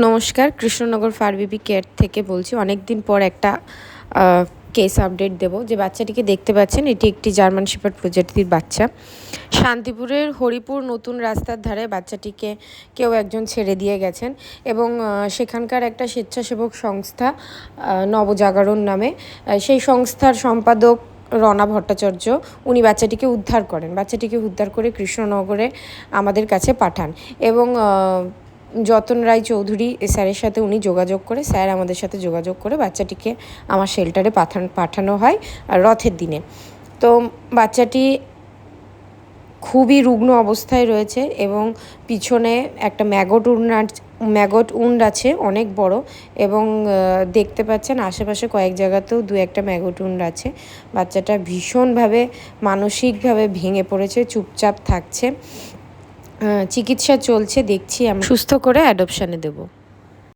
নমস্কার, কৃষ্ণনগর ফারবিবি কেয়ার থেকে বলছি। অনেক দিন পর একটা কেস আপডেট দেব। যে বাচ্চাটিকে দেখতে পাচ্ছেন, এটি একটি জার্মান শেপার্ড প্রজাতির বাচ্চা। শান্তিপুরের হরিপুর নতুন রাস্তার ধারে বাচ্চাটিকে কেউ একজন ছেড়ে দিয়ে গেছেন এবং সেখানকার একটা স্বেচ্ছাসেবক সংস্থা নবজাগরণ নামে, সেই সংস্থার সম্পাদক রণা ভট্টাচার্য উনি বাচ্চাটিকে উদ্ধার করেন। বাচ্চাটিকে উদ্ধার করে কৃষ্ণনগরে আমাদের কাছে পাঠান এবং যতন রায় চৌধুরী স্যারের সাথে উনি যোগাযোগ করে, স্যার আমাদের সাথে যোগাযোগ করে বাচ্চাটিকে আমার শেল্টারে পাঠানো হয় রথের দিনে। তো বাচ্চাটি খুবই রুগ্ন অবস্থায় রয়েছে এবং পিছনে একটা ম্যাগট উন্ড আছে অনেক বড়, এবং দেখতে পাচ্ছেন আশেপাশে কয়েক জায়গাতেও দু একটা ম্যাগট উন্ড আছে। বাচ্চাটা ভীষণভাবে মানসিকভাবে ভেঙে পড়েছে, চুপচাপ থাকছে। চিকিৎসা চলছে, দেখছি আমরা সুস্থ করে অ্যাডপশানে দেবো।